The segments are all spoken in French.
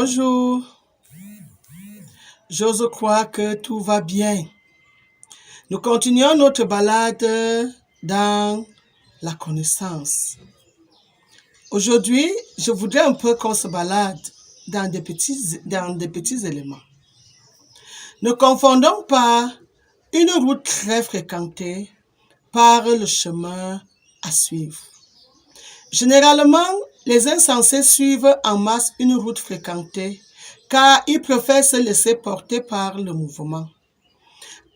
Bonjour, j'ose croire que tout va bien. Nous continuons notre balade dans la connaissance. Aujourd'hui, je voudrais un peu qu'on se balade dans des petits éléments. Ne confondons pas une route très fréquentée par le chemin à suivre. Généralement, les insensés suivent en masse une route fréquentée car ils préfèrent se laisser porter par le mouvement.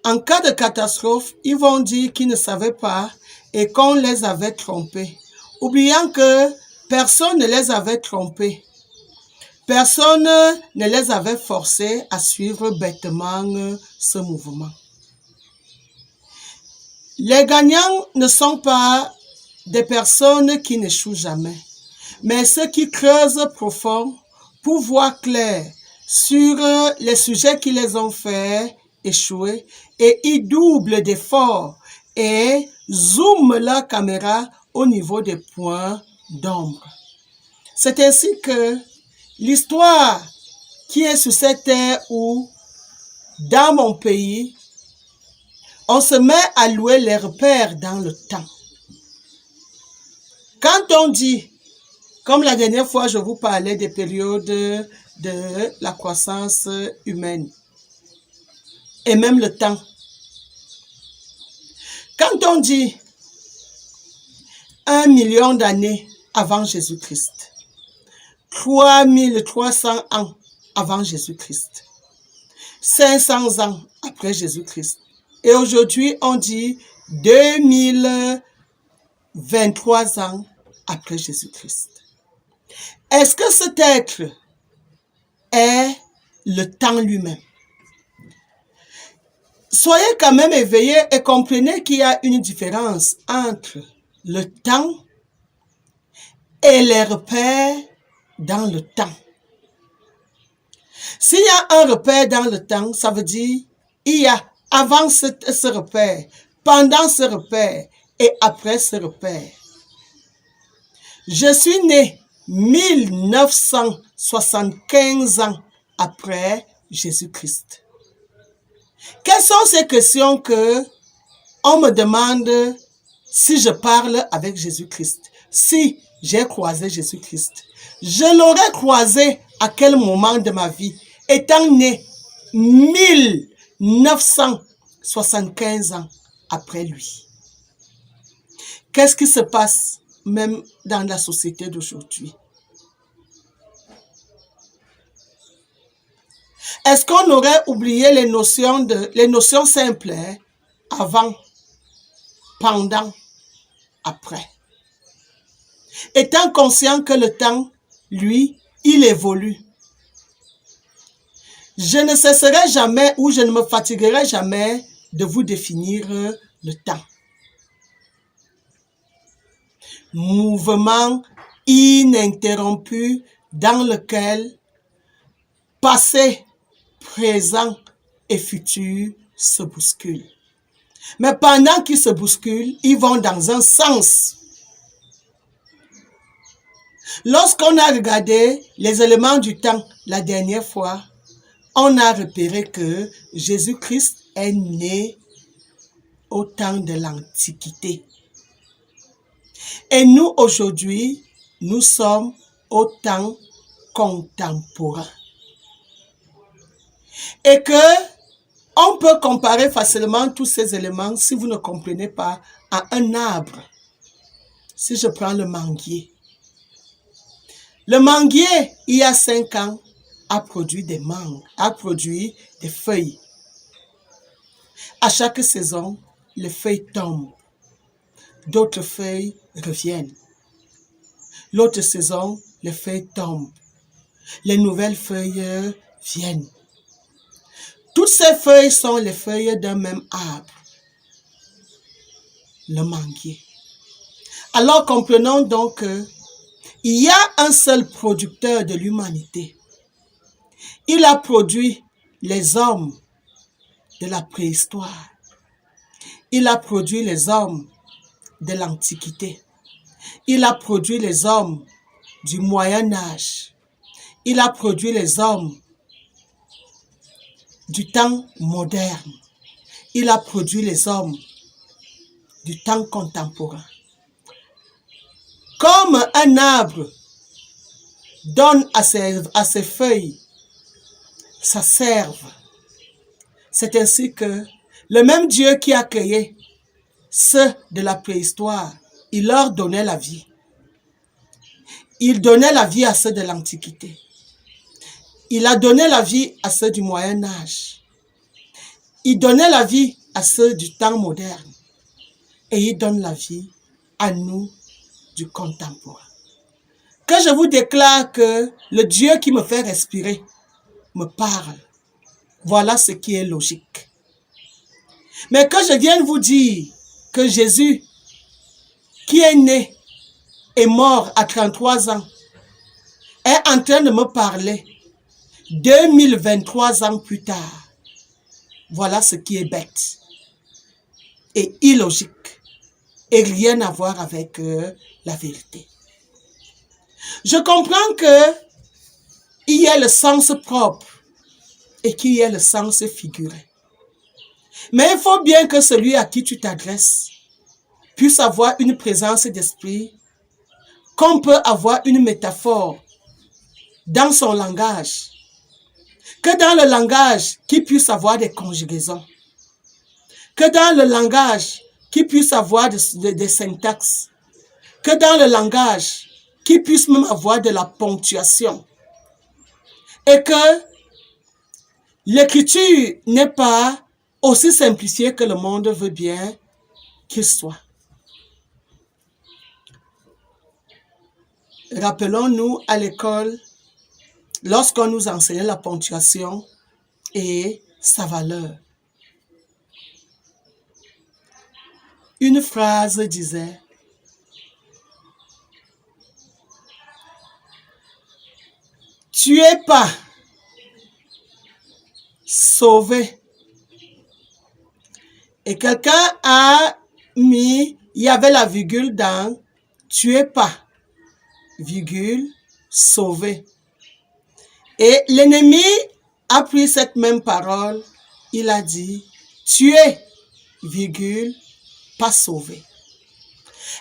En cas de catastrophe, ils vont dire qu'ils ne savaient pas et qu'on les avait trompés, oubliant que personne ne les avait trompés. Personne ne les avait forcés à suivre bêtement ce mouvement. Les gagnants ne sont pas des personnes qui n'échouent jamais, mais ceux qui creusent profond pour voir clair sur les sujets qui les ont fait échouer et ils doublent d'efforts et zooment leur caméra au niveau des points d'ombre. C'est ainsi que l'histoire qui est sur cette terre où, dans mon pays, on se met à louer les repères dans le temps. Quand on dit, comme la dernière fois je vous parlais des périodes de la croissance humaine et même le temps. Quand on dit 1 million d'années avant Jésus-Christ, 3300 ans avant Jésus-Christ, 500 ans après Jésus-Christ, et aujourd'hui on dit 2023 ans après Jésus-Christ. Est-ce que cet être est le temps lui-même? Soyez quand même éveillés et comprenez qu'il y a une différence entre le temps et les repères dans le temps. S'il y a un repère dans le temps, ça veut dire il y a avant ce repère, pendant ce repère et après ce repère. Je suis né 1975 ans après Jésus-Christ. Quelles sont ces questions que on me demande si je parle avec Jésus-Christ, si j'ai croisé Jésus-Christ? Je l'aurais croisé à quel moment de ma vie, étant né 1975 ans après lui? Qu'est-ce qui se passe même dans la société d'aujourd'hui? Est-ce qu'on aurait oublié les notions simples, avant, pendant, après? Étant conscient que le temps, lui, il évolue. Je ne cesserai jamais ou je ne me fatiguerai jamais de vous définir le temps. Mouvement ininterrompu dans lequel passé, présent et futur se bousculent. Mais pendant qu'ils se bousculent, ils vont dans un sens. Lorsqu'on a regardé les éléments du temps la dernière fois, on a repéré que Jésus-Christ est né au temps de l'Antiquité. Et nous, aujourd'hui, nous sommes au temps contemporain. Et que on peut comparer facilement tous ces éléments, si vous ne comprenez pas, à un arbre. Si je prends le manguier. Le manguier, il y a 5 ans, a produit des mangues, a produit des feuilles. À chaque saison, les feuilles tombent. D'autres feuilles reviennent. L'autre saison, les feuilles tombent. Les nouvelles feuilles viennent. Toutes ces feuilles sont les feuilles d'un même arbre, le manguier. Alors comprenons donc qu'il y a un seul producteur de l'humanité. Il a produit les hommes de la préhistoire. Il a produit les hommes de l'Antiquité. Il a produit les hommes du Moyen Âge. il a produit les hommes du temps moderne. Il a produit les hommes du temps contemporain. Comme un arbre donne à ses feuilles sa sève, c'est ainsi que le même Dieu qui a créé ceux de la préhistoire, il leur donnait la vie. Il donnait la vie à ceux de l'Antiquité. Il a donné la vie à ceux du Moyen Âge. Il donnait la vie à ceux du temps moderne. Et il donne la vie à nous du contemporain. Que je vous déclare que le Dieu qui me fait respirer me parle. Voilà ce qui est logique. Mais que je vienne vous dire que Jésus, qui est né et mort à 33 ans, est en train de me parler 2023 ans plus tard. Voilà ce qui est bête et illogique et rien à voir avec la vérité. Je comprends qu'il y a le sens propre et qu'il y a le sens figuré. Mais il faut bien que celui à qui tu t'adresses puisse avoir une présence d'esprit, qu'on peut avoir une métaphore dans son langage, que dans le langage, qu'il puisse avoir des conjugaisons, que dans le langage, qu'il puisse avoir des syntaxes, que dans le langage, qu'il puisse même avoir de la ponctuation, et que l'écriture n'est pas aussi simplifiée que le monde veut bien qu'il soit. Rappelons-nous à l'école, lorsqu'on nous enseignait la ponctuation et sa valeur. Une phrase disait: tu es pas sauvé. Et quelqu'un a mis, il y avait la virgule dans tu es pas, virgule, sauvé. Et l'ennemi a pris cette même parole, il a dit tu es, virgule, pas sauvé.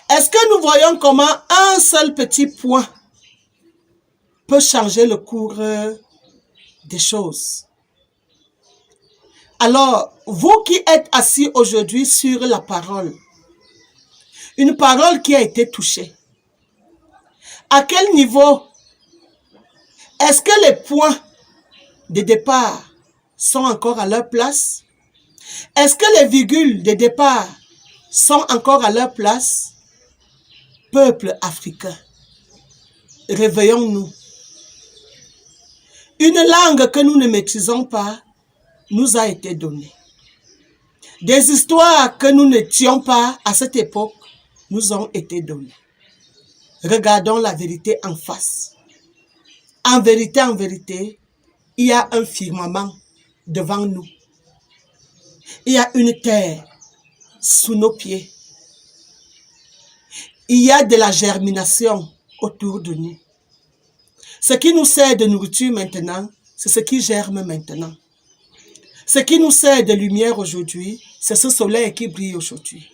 Est-ce que nous voyons comment un seul petit point peut changer le cours des choses? Alors, vous qui êtes assis aujourd'hui sur la parole, une parole qui a été touchée, à quel niveau est-ce que les points de départ sont encore à leur place? Est-ce que les virgules de départ sont encore à leur place? Peuple africain, réveillons-nous. Une langue que nous ne maîtrisons pas nous a été donnée. Des histoires que nous n'étions pas à cette époque nous ont été données. Regardons la vérité en face. En vérité, il y a un firmament devant nous. Il y a une terre sous nos pieds. Il y a de la germination autour de nous. Ce qui nous sert de nourriture maintenant, c'est ce qui germe maintenant. Ce qui nous sert de lumière aujourd'hui, c'est ce soleil qui brille aujourd'hui.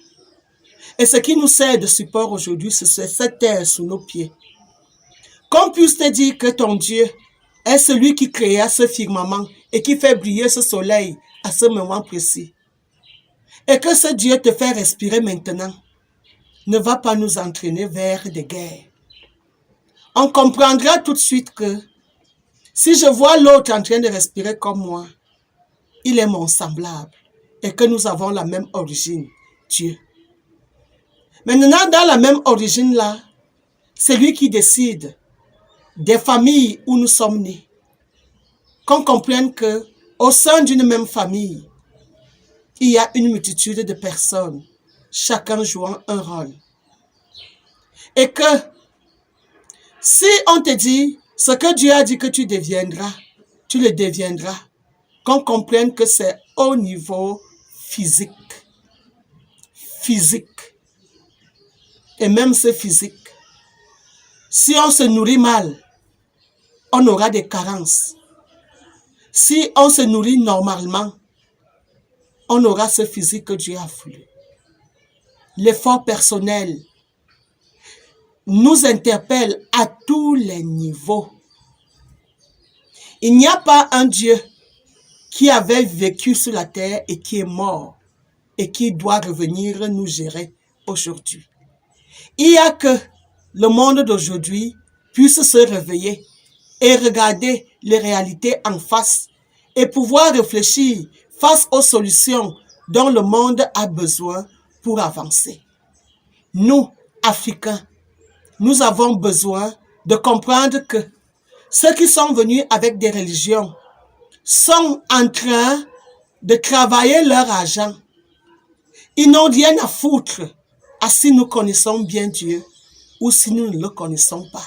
Et ce qui nous sert de support aujourd'hui, c'est cette terre sous nos pieds. Qu'on puisse te dire que ton Dieu est celui qui créa ce firmament et qui fait briller ce soleil à ce moment précis. Et que ce Dieu te fait respirer maintenant ne va pas nous entraîner vers des guerres. On comprendra tout de suite que si je vois l'autre en train de respirer comme moi, il est mon semblable et que nous avons la même origine, Dieu. Maintenant, dans la même origine-là, c'est lui qui décide des familles où nous sommes nés. Qu'on comprenne qu'au sein d'une même famille, il y a une multitude de personnes, chacun jouant un rôle. Et que si on te dit ce que Dieu a dit que tu deviendras, tu le deviendras. Qu'on comprenne que c'est au niveau physique. Physique. Et même ce physique. Si on se nourrit mal, on aura des carences. Si on se nourrit normalement, on aura ce physique que Dieu a voulu. L'effort personnel nous interpelle à tous les niveaux. Il n'y a pas un Dieu qui avait vécu sur la terre et qui est mort et qui doit revenir nous gérer aujourd'hui. Il y a que le monde d'aujourd'hui puisse se réveiller et regarder les réalités en face et pouvoir réfléchir face aux solutions dont le monde a besoin pour avancer. Nous, Africains, nous avons besoin de comprendre que ceux qui sont venus avec des religions sont en train de travailler leur argent. Ils n'ont rien à foutre à si nous connaissons bien Dieu ou si nous ne le connaissons pas.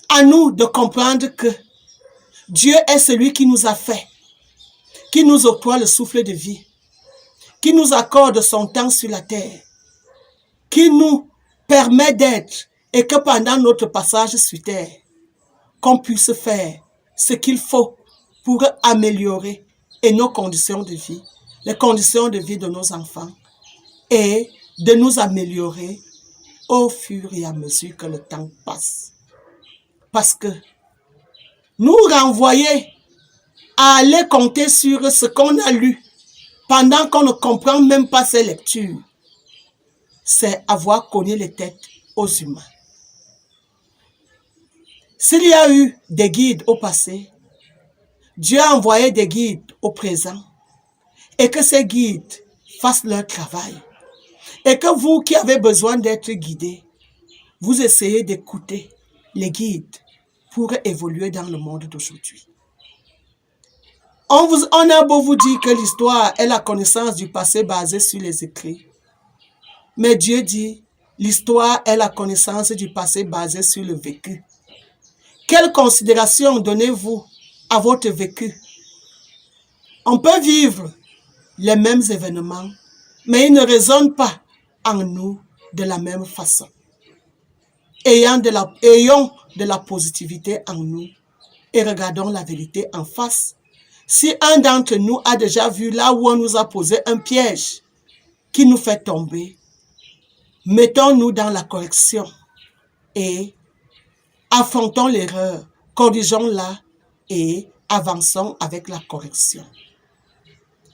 À nous de comprendre que Dieu est celui qui nous a fait, qui nous octroie le souffle de vie, qui nous accorde son temps sur la terre, qui nous permet d'être et que pendant notre passage sur terre, qu'on puisse faire ce qu'il faut pour améliorer nos conditions de vie, les conditions de vie de nos enfants et de nous améliorer au fur et à mesure que le temps passe. Parce que nous renvoyer à aller compter sur ce qu'on a lu pendant qu'on ne comprend même pas ces lectures, c'est avoir cogné les têtes aux humains. S'il y a eu des guides au passé, Dieu a envoyé des guides au présent et que ces guides fassent leur travail. Et que vous qui avez besoin d'être guidés, vous essayez d'écouter les guides pour évoluer dans le monde d'aujourd'hui. On a beau vous dire que l'histoire est la connaissance du passé basée sur les écrits. Mais Dieu dit, l'histoire est la connaissance du passé basée sur le vécu. Quelle considération donnez-vous à votre vécu? On peut vivre les mêmes événements, mais ils ne résonnent pas en nous de la même façon. Ayons de la positivité en nous et regardons la vérité en face. Si un d'entre nous a déjà vu là où on nous a posé un piège qui nous fait tomber, mettons-nous dans la correction et affrontons l'erreur, corrigeons-la et avançons avec la correction.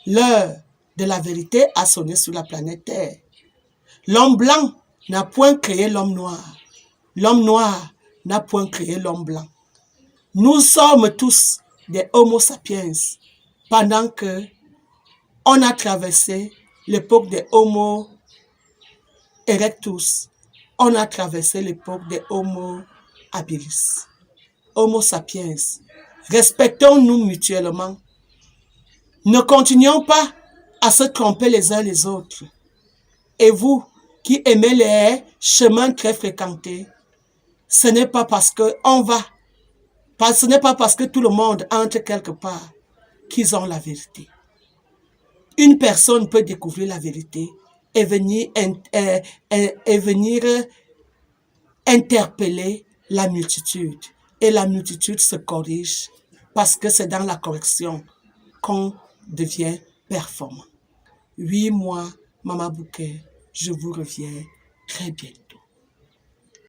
L'heure de la vérité a sonné sur la planète Terre. L'homme blanc n'a point créé l'homme noir. L'homme noir n'a point créé l'homme blanc. Nous sommes tous des Homo sapiens pendant que on a traversé l'époque des Homo erectus. On a traversé l'époque des Homo habilis. Homo sapiens. Respectons-nous mutuellement. Ne continuons pas à se tromper les uns les autres. Et vous qui aimez les chemins très fréquentés, ce n'est pas parce que ce n'est pas parce que tout le monde entre quelque part qu'ils ont la vérité. Une personne peut découvrir la vérité et venir interpeller la multitude. Et la multitude se corrige parce que c'est dans la correction qu'on devient performant. Oui, moi, Maman Bouquet, je vous reviens très bientôt.